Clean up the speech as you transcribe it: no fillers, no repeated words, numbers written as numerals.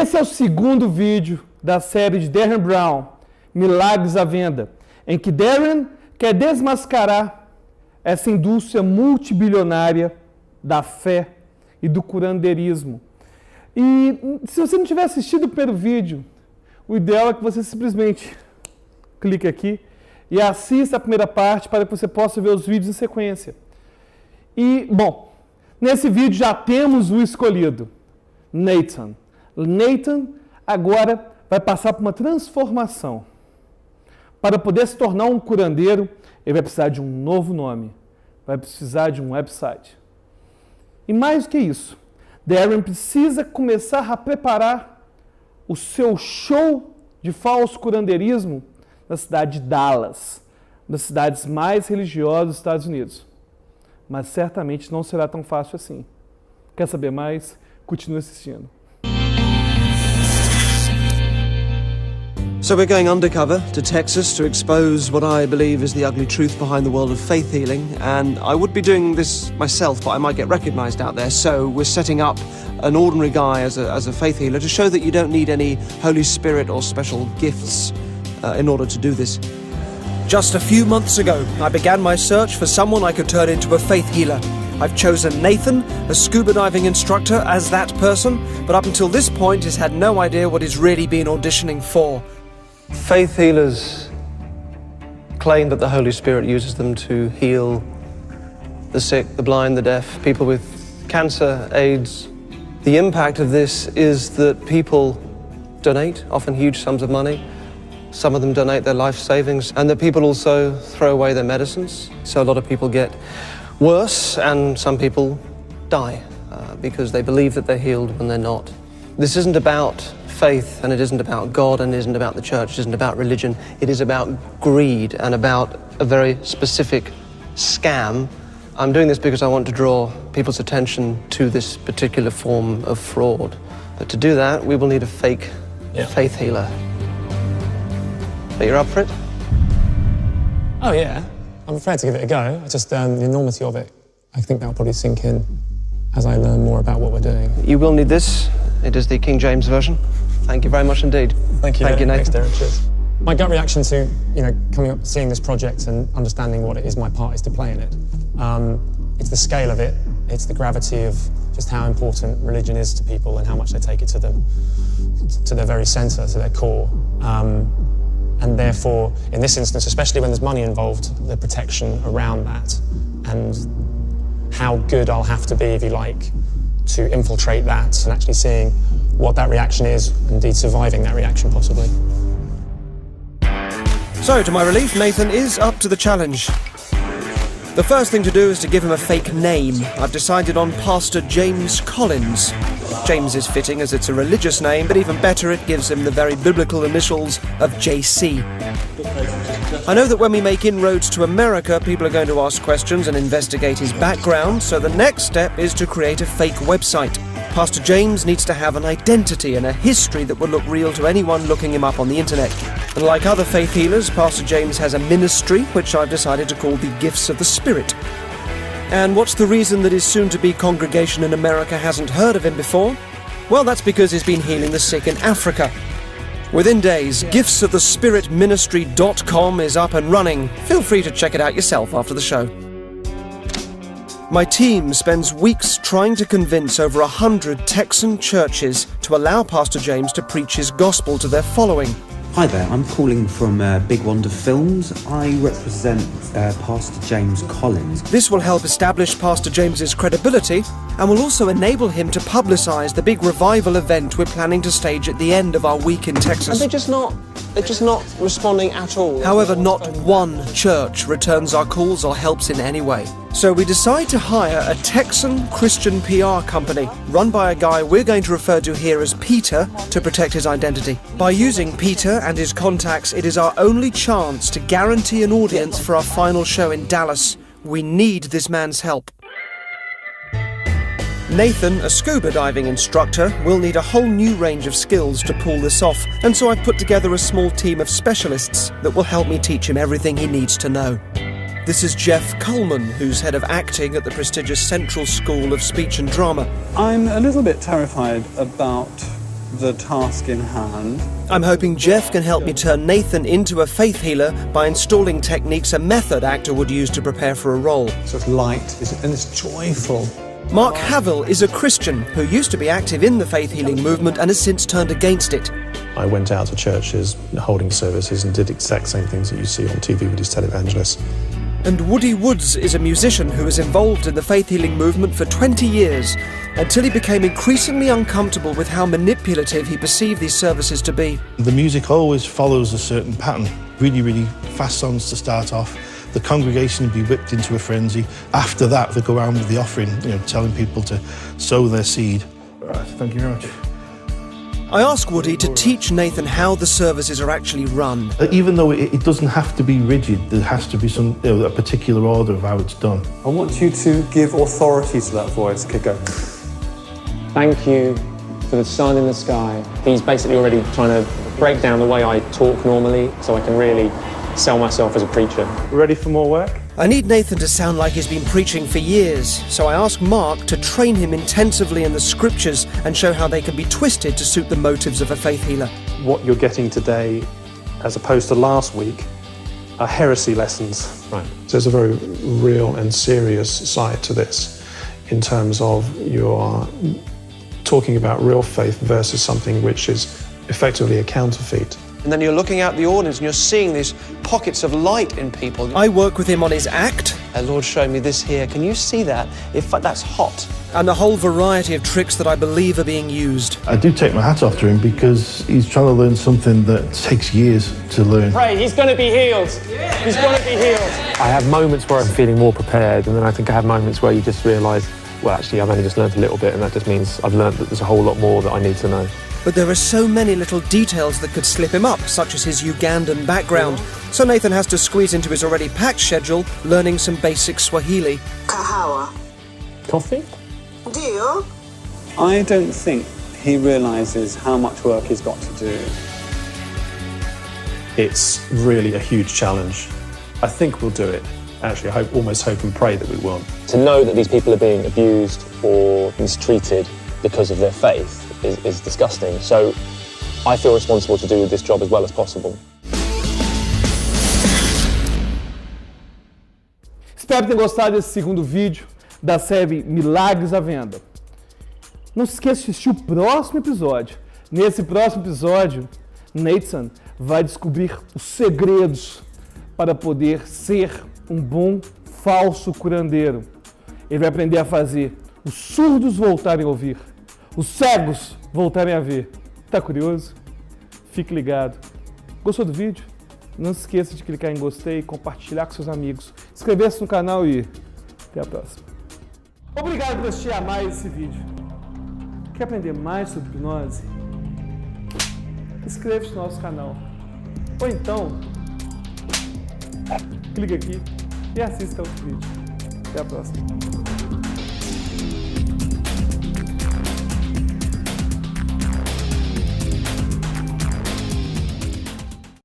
Esse é o segundo vídeo da série de Darren Brown, Milagres à Venda, em que Darren quer desmascarar essa indústria multibilionária da fé e do curandeirismo. E se você não tiver assistido o primeiro vídeo, o ideal é que você simplesmente clique aqui e assista a primeira parte para que você possa ver os vídeos em sequência. E, bom, nesse vídeo já temos o escolhido, Nathan. Nathan agora vai passar por uma transformação. Para poder se tornar um curandeiro, ele vai precisar de um novo nome, vai precisar de um website. E mais do que isso, Darren precisa começar a preparar o seu show de falso curandeirismo na cidade de Dallas, das cidades mais religiosas dos Estados Unidos. Mas certamente não será tão fácil assim. Quer saber mais? Continue assistindo. So we're going undercover to Texas to expose what I believe is the ugly truth behind the world of faith healing, and I would be doing this myself, but I might get recognised out there, so we're setting up an ordinary guy as a faith healer to show that you don't need any Holy Spirit or special gifts in order to do this. Just a few months ago, I began my search for someone I could turn into a faith healer. I've chosen Nathan, a scuba diving instructor, as that person, but up until this point he's had no idea what he's really been auditioning for. Faith healers claim that the Holy Spirit uses them to heal the sick, the blind, the deaf, people with cancer, AIDS. The impact of this is that people donate, often huge sums of money. Some of them donate their life savings, and that people also throw away their medicines. So a lot of people get worse, and some people die because they believe that they're healed when they're not. This isn't about faith, and it isn't about God, and it isn't about the church, it isn't about religion. It is about greed and about a very specific scam. I'm doing this because I want to draw people's attention to this particular form of fraud. But to do that, we will need a fake faith healer. But you're up for it? Oh yeah, I'm prepared to give it a go. I just, the enormity of it, I think that'll probably sink in as I learn more about what we're doing. You will need this. It is the King James Version. Thank you very much indeed. Thank you, Nathan. Thanks, Darren. Cheers. My gut reaction to, coming up, seeing this project and understanding what it is my part is to play in it. It's the scale of it. It's the gravity of just how important religion is to people and how much they take it to their very centre, to their core. And therefore, in this instance, especially when there's money involved, the protection around that and how good I'll have to be, if you like, to infiltrate that and actually seeing what that reaction is, indeed surviving that reaction possibly. So, to my relief, Nathan is up to the challenge. The first thing to do is to give him a fake name. I've decided on Pastor James Collins. James is fitting as it's a religious name, but even better, it gives him the very biblical initials of JC. I know that when we make inroads to America, people are going to ask questions and investigate his background, so the next step is to create a fake website. Pastor James needs to have an identity and a history that will look real to anyone looking him up on the internet. And like other faith healers, Pastor James has a ministry, which I've decided to call the Gifts of the Spirit. And what's the reason that his soon-to-be congregation in America hasn't heard of him before? Well, that's because he's been healing the sick in Africa. Within days, giftsofthespiritministry.com is up and running. Feel free to check it out yourself after the show. My team spends weeks trying to convince over 100 Texan churches to allow Pastor James to preach his gospel to their following. Hi there, I'm calling from Big Wonder Films. I represent Pastor James Collins. This will help establish Pastor James's credibility and will also enable him to publicise the big revival event we're planning to stage at the end of our week in Texas. And they're just not responding at all. However, not one church returns our calls or helps in any way. So we decide to hire a Texan Christian PR company, run by a guy we're going to refer to here as Peter, to protect his identity. By using Peter and his contacts, it is our only chance to guarantee an audience for our final show in Dallas. We need this man's help. Nathan, a scuba diving instructor, will need a whole new range of skills to pull this off, and so I've put together a small team of specialists that will help me teach him everything he needs to know. This is Jeff Coleman, who's head of acting at the prestigious Central School of Speech and Drama. I'm a little bit terrified about the task in hand. I'm hoping Jeff can help me turn Nathan into a faith healer by installing techniques a method actor would use to prepare for a role. So it's light and it's joyful. Mark Havel is a Christian who used to be active in the faith healing movement and has since turned against it. I went out to churches, holding services, and did exact same things that you see on TV with these televangelists. And Woody Woods is a musician who was involved in the faith healing movement for 20 years, until he became increasingly uncomfortable with how manipulative he perceived these services to be. The music always follows a certain pattern. Really, really fast songs to start off. The congregation would be whipped into a frenzy. After that, they go around with the offering, telling people to sow their seed. Right, thank you very much. I asked Woody to teach Nathan how the services are actually run. Even though it doesn't have to be rigid, there has to be a particular order of how it's done. I want you to give authority to that voice. Okay, go. Thank you for the sun in the sky. He's basically already trying to break down the way I talk normally so I can really sell myself as a preacher. Ready for more work? I need Nathan to sound like he's been preaching for years, so I asked Mark to train him intensively in the scriptures and show how they can be twisted to suit the motives of a faith healer. What you're getting today, as opposed to last week, are heresy lessons. Right. So there's a very real and serious side to this, in terms of you are talking about real faith versus something which is effectively a counterfeit. And then you're looking out the audience and you're seeing these pockets of light in people. I work with him on his act. Lord, show me this here. Can you see that? If that's hot. And a whole variety of tricks that I believe are being used. I do take my hat off to him because he's trying to learn something that takes years to learn. Pray, he's going to be healed. He's going to be healed. I have moments where I'm feeling more prepared, and then I think I have moments where you just realise, well, actually, I've only just learned a little bit, and that just means I've learned that there's a whole lot more that I need to know. But there are so many little details that could slip him up, such as his Ugandan background. So Nathan has to squeeze into his already packed schedule, learning some basic Swahili. Kahawa. Coffee? Deal? I don't think he realises how much work he's got to do. It's really a huge challenge. I think we'll do it. Actually, I almost hope and pray that we will. To know that these people are being abused or mistreated because of their faith is disgusting. So I feel responsible to do this job as well as possible. Espero que tenham gostado desse segundo vídeo da série Milagres à Venda. Não se esqueça de assistir o próximo episódio. Nesse próximo episódio, Nathan vai descobrir os segredos para poder ser um bom falso curandeiro. Ele vai aprender a fazer os surdos voltarem a ouvir, os cegos voltarem a ver. Tá curioso? Fique ligado. Gostou do vídeo? Não se esqueça de clicar em gostei, compartilhar com seus amigos, inscrever-se no canal e até a próxima. Obrigado por assistir a mais esse vídeo. Quer aprender mais sobre hipnose? Inscreva-se no nosso canal. Ou então, clique aqui e assista outro vídeo. Até a próxima.